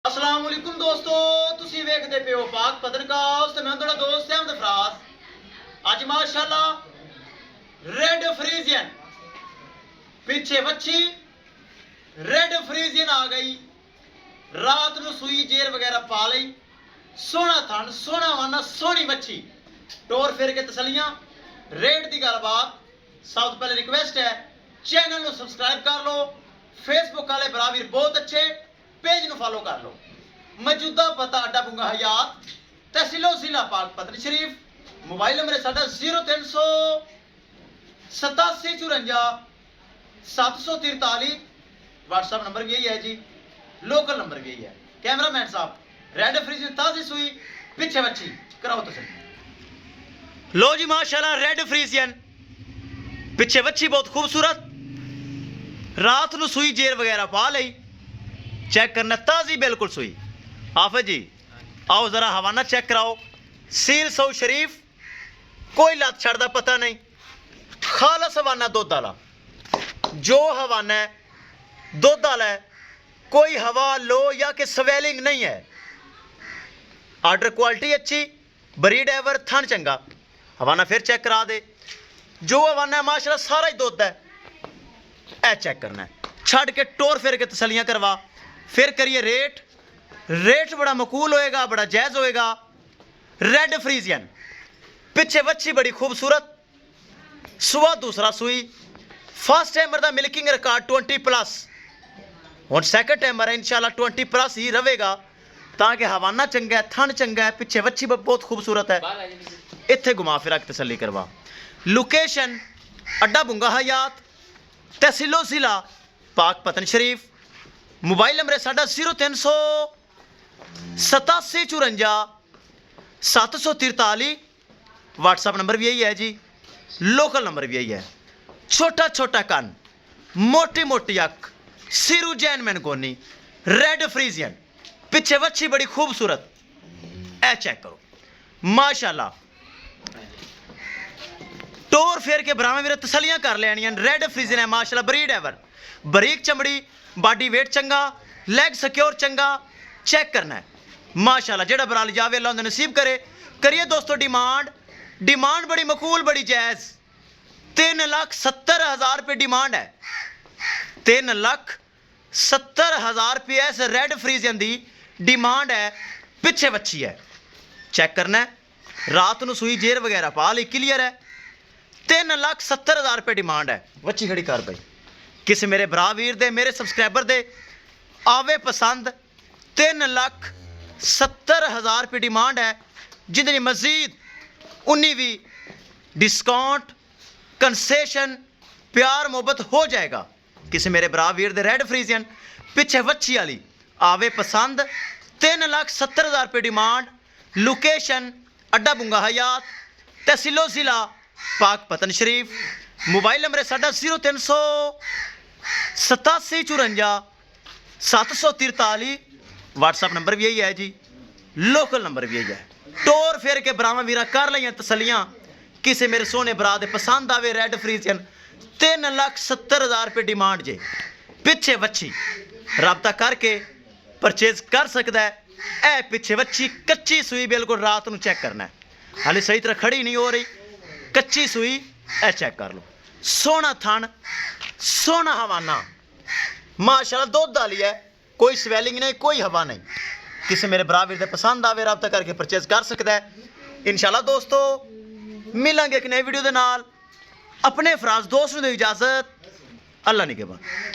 अस्सलाम वालेकुम दोस्तों, तुसी वेखदे पे हो पाक पत्रकास्ट ते मैं तुहाडा दोस्त अहमद फराज। अज माशाल्लाह रेड फ्रीजियन पिछे वच्छी रेड फ्रीजियन आ गई। रात नूं सूई जेर वगैरह पा लई, सोहना थन सोहना वाना सोहनी वच्छी टोर फिर के तसलियां रेट की गलबात। सब तो पहले रिक्वेस्ट है चैनल नूं सबसक्राइब कर लो, फेसबुक वाले बराबर बहुत अच्छे पेज नूं फॉलो कर लो। मौजूदा पता अड्डा बुंगा हयात तहसीलो जिला पाक पतन शरीफ। मोबाइल नंबर है साडा 0300 87 54 743। व्हाट्सएप नंबर भी यही है जी, लोकल नंबर भी यही है। कैमरामैन साहब रेड फ्रिज ताजी सुई पीछे बच्ची कराओ तो सही। लो जी माशाल्लाह रेड फ्रीजियन पिछे बच्ची बहुत खूबसूरत, रात नूं सुई जेर वगैरह पा लई। चेक करना ताजी बिल्कुल सुई। आफत जी आओ जरा हवाना चेक कराओ। सील सौ शरीफ, कोई लत छड़दा पता नहीं, खालस हवाना दुध आला। जो हवाना है दुध आला है, कोई हवा लो या कि स्वेलिंग नहीं है। आर्डर क्वालिटी अच्छी, ब्रीड एवर, थन चंगा। हवाना फिर चेक करा दे। जो हवाना है माशाल्लाह सारा ही दुध है। ए चेक करना है, छड़ के टोर फिर के तसलियां करवा। फिर करिए रेट। रेट बड़ा मकूल होएगा, बड़ा जायज़ होएगा। रेड फ्रीजियन पिछे वच्छी बड़ी खूबसूरत, सुबह दूसरा सुई। फर्स्ट टाइमर का मिल्किंग रिकॉर्ड 20+ हुण सैकंड टाइमर है इंशाल्लाह 20+ ही रहेगा, ताकि हवाना चंगा है, थन चंगा है, पिछे वच्छी बहुत खूबसूरत है। इत्थे घुमा फिरा के तसली करवा। लोकेशन अड्डा बुंगा हयात तहसीलो जिला पाक पतन शरीफ। मोबाइल नंबर है साडा 0300 87 54 743। व्हाट्सएप नंबर भी यही है जी, लोकल नंबर भी यही है। छोटा छोटा कन, मोटी मोटी अख, सिरू जैन मैनकोनी, रेड फ्रीजियन पिछे वच्छी बड़ी खूबसूरत। ए चेक करो माशाल्लाह। टोर फेर के बरामा मेरे तसलियां कर लेनियां। रेड फ्रीजियन है माशाल्लाह, ब्रीड एवर, बरीक चमड़ी, बॉडी वेट चंगा, लैग सिक्योर चंगा। चेक करना है माशाल्लाह। जेड़ा बराल जावे अल्लाह उन्हें नसीब करे। करिए दोस्तों डिमांड। डिमांड बड़ी मकूल, बड़ी जायज़। 3,70,000 रुपये डिमांड है। 3,70,000 रुपये इस रेड फ्रीजियन की डिमांड है। पिछे बच्ची है, चेक करना है। रात को सुई जेर वगैरह पा ली, क्लीयर है। 3,70,000 रुपये डिमांड है। बच्ची खड़ी कर भाई, किसी मेरे भरा वीर दे, मेरे सबसक्राइबर दे आवे पसंद। 3,70,000 रुपये डिमांड है, जिंदगी मजीद 19 भी डिस्काउंट कंसेशन प्यार मोहब्बत हो जाएगा। किसी मेरे भरा वीर दे रेड फ्रीजियन पिछे वच्छी वाली आवे पसंद। 3,70,000 रुपये डिमांड। लोकेशन अड्डा बुंगा हयात तहसीलो जिला पाक पतन शरीफ। मोबाइल नंबर है साडा 0300 87 54 743। व्हाट्सएप नंबर भी यही है जी, लोकल नंबर भी यही है। टोर फेर के बरामा वीरा कर लिया तसलियां। किसी मेरे सोने बरा दे पसंद आवे रेड फ्रीजियन 3,70,000 रुपये डिमांड जे। पिछे वच्छी रबता करके परचेज कर सकता है। ए पिछे वच्छी कच्ची सुई बिल्कुल, रात को चेक करना है, हाले सही तरह खड़ी नहीं हो रही, कच्ची सुई। ए चेक कर लो, सोना थन सोना हवाना माशाल्लाह दुध वाली है। कोई स्वेलिंग नहीं, कोई हवा नहीं। किसी मेरे बराबर दे पसंद आवे रबता करके परचेज कर सकता है। इंशाल्लाह दोस्तों मिलेंगे एक नई वीडियो के नाल। अपने फराज दोस्त नूं इजाजत, अल्लाह निगहबान।